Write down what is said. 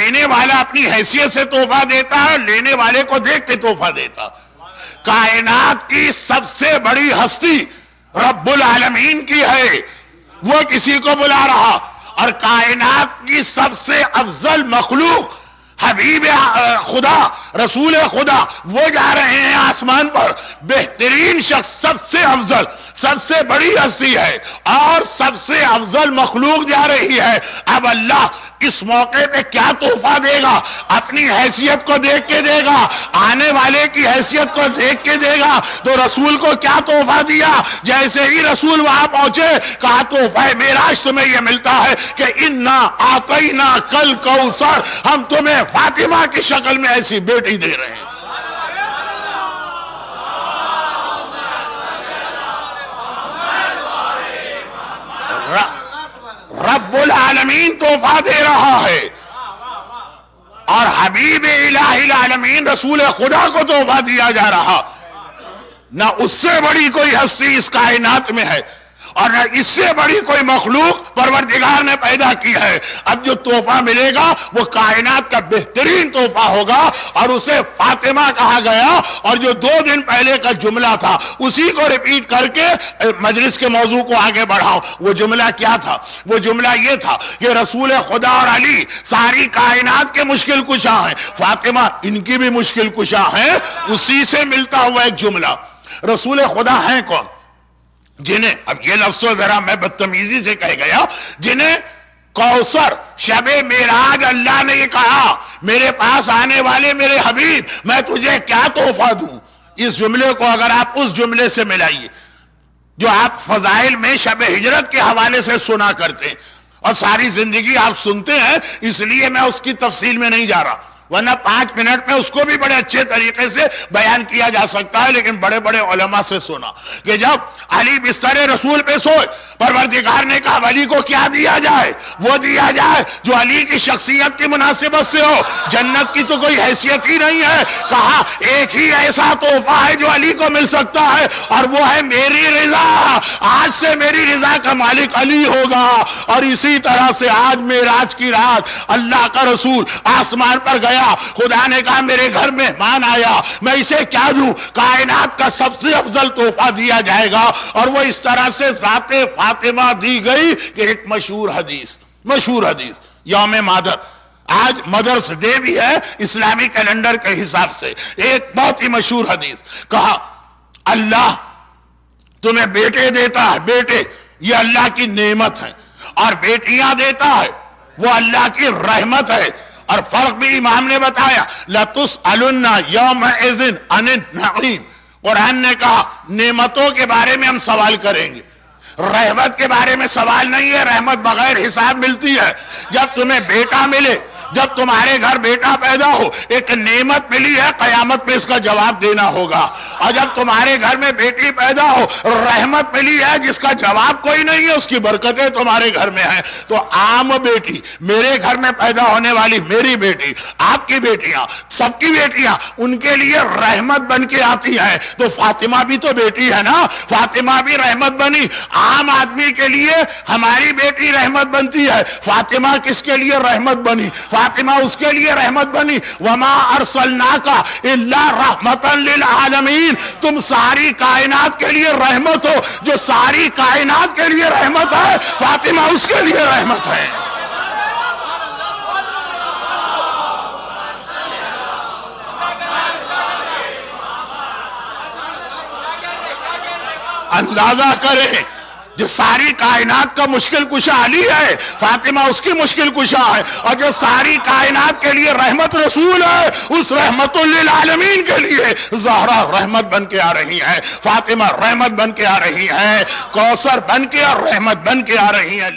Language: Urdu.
دینے والا اپنی حیثیت سے تحفہ دیتا ہے، لینے والے کو دیکھ کے تحفہ دیتا۔ کائنات کی سب سے بڑی ہستی رب العالمین کی ہے، وہ کسی کو بلا رہا، اور کائنات کی سب سے افضل مخلوق حبیب خدا رسول خدا وہ جا رہے ہیں آسمان پر، بہترین شخص، سب سے افضل، سب سے بڑی ہستی ہے اور سب سے افضل مخلوق جا رہی ہے۔ اب اللہ اس موقع پہ کیا تحفہ دے گا؟ اپنی حیثیت کو دیکھ کے دے گا، آنے والے کی حیثیت کو دیکھ کے دے گا۔ تو رسول کو کیا تحفہ دیا؟ جیسے ہی رسول وہاں پہنچے کہا تحفہ معراج تمہیں یہ ملتا ہے کہ انا اعطینا کل کوثر، ہم تمہیں فاطمہ کی شکل میں ایسی بیٹی دے رہے ہیں۔ رب العالمین تحفہ دے رہا ہے، اور حبیب الہ العالمین رسول خدا کو تحفہ دیا جا رہا۔ نہ اس سے بڑی کوئی ہستی اس کائنات میں ہے، اور نہ اس سے بڑی کوئی مخلوق پروردگار نے پیدا کی ہے۔ اب جو تحفہ ملے گا وہ کائنات کا بہترین تحفہ ہوگا، اور اسے فاطمہ کہا گیا۔ اور جو 2 دن پہلے کا جملہ تھا اسی کو ریپیٹ کر کے مجلس کے موضوع کو آگے بڑھاؤ۔ وہ جملہ کیا تھا؟ وہ جملہ یہ تھا کہ رسول خدا اور علی ساری کائنات کے مشکل کشا ہیں، فاطمہ ان کی بھی مشکل کشا ہیں۔ اسی سے ملتا ہوا ایک جملہ، رسول خدا ہیں کون؟ جنہیں، اب یہ لفظ تو ذرا میں بدتمیزی سے کہہ گیا، جنہیں کوثر شب معراج اللہ نے یہ کہا میرے پاس آنے والے میرے حبیب میں تجھے کیا تحفہ دوں۔ اس جملے کو اگر آپ اس جملے سے ملائیے جو آپ فضائل میں شب ہجرت کے حوالے سے سنا کرتے ہیں، اور ساری زندگی آپ سنتے ہیں، اس لیے میں اس کی تفصیل میں نہیں جا رہا، ورنہ 5 منٹ میں اس کو بھی بڑے اچھے طریقے سے بیان کیا جا سکتا ہے، لیکن بڑے بڑے علماء سے سنا کہ جب علی بستر رسول پہ سوئے، پروردگار نے کہا علی کو کیا دیا جائے؟ وہ دیا جائے جو علی کی شخصیت کی مناسبت سے ہو، جنت کی تو کوئی حیثیت ہی نہیں ہے۔ کہا ایک ہی ایسا تحفہ ہے جو علی کو مل سکتا ہے، اور وہ ہے میری رضا۔ آج سے میری رضا کا مالک علی ہوگا۔ اور اسی طرح سے آج معراج کی رات اللہ کا رسول آسمان پر گیا، خدا نے کہا میرے گھر مہمان آیا، میں اسے کیا دوں؟ کائنات کا سب سے افضل تحفہ دیا جائے گا، اور وہ اس طرح سے ذات فاطمہ دی گئی کہ ایک مشہور حدیث یوم مادر، آج مدرس ڈے بھی ہے اسلامی کیلنڈر کے حساب سے، ایک بہت ہی مشہور حدیث، کہا اللہ تمہیں بیٹے دیتا ہے، بیٹے یہ اللہ کی نعمت ہے، اور بیٹیاں دیتا ہے وہ اللہ کی رحمت ہے۔ اور فرق بھی امام نے بتایا، لَتُسْأَلُنَّ يَوْمَئِذٍ عَنِ النَّعِيمِ، قرآن نے کہا نعمتوں کے بارے میں ہم سوال کریں گے، رحمت کے بارے میں سوال نہیں ہے، رحمت بغیر حساب ملتی ہے۔ جب تمہیں بیٹا ملے، جب تمہارے گھر بیٹا پیدا ہو، ایک نعمت ملی ہے، قیامت میں اس کا جواب دینا ہوگا۔ اور جب تمہارے گھر میں بیٹی پیدا ہو، رحمت ملی ہے جس کا جواب کوئی نہیں ہے، اس کی برکتیں تمہارے گھر میں ہیں۔ تو عام بیٹی، میرے گھر میں پیدا ہونے والی میری بیٹی، آپ کی بیٹیاں، سب کی بیٹیاں ان کے لیے رحمت بن کے آتی ہیں۔ تو فاطمہ بھی تو بیٹی ہے نا، فاطمہ بھی رحمت بنی۔ عام آدمی کے لیے ہماری بیٹی رحمت بنتی ہے، فاطمہ کس کے لیے رحمت بنی؟ فاطمہ اس کے لیے رحمت بنی، وما ارسلناک الا رحمتا للعالمین، تم ساری کائنات کے لیے رحمت ہو۔ جو ساری کائنات کے لیے رحمت ہے، فاطمہ اس کے لیے رحمت ہے۔ اندازہ کریں، جو ساری کائنات کا مشکل کشا علی ہے، فاطمہ اس کی مشکل کشا ہے، اور جو ساری کائنات کے لیے رحمت رسول ہے، اس رحمت للعالمین کے لیے زہرا رحمت بن کے آ رہی ہے، فاطمہ رحمت بن کے آ رہی ہے، کوثر بن کے اور رحمت بن کے آ رہی ہے۔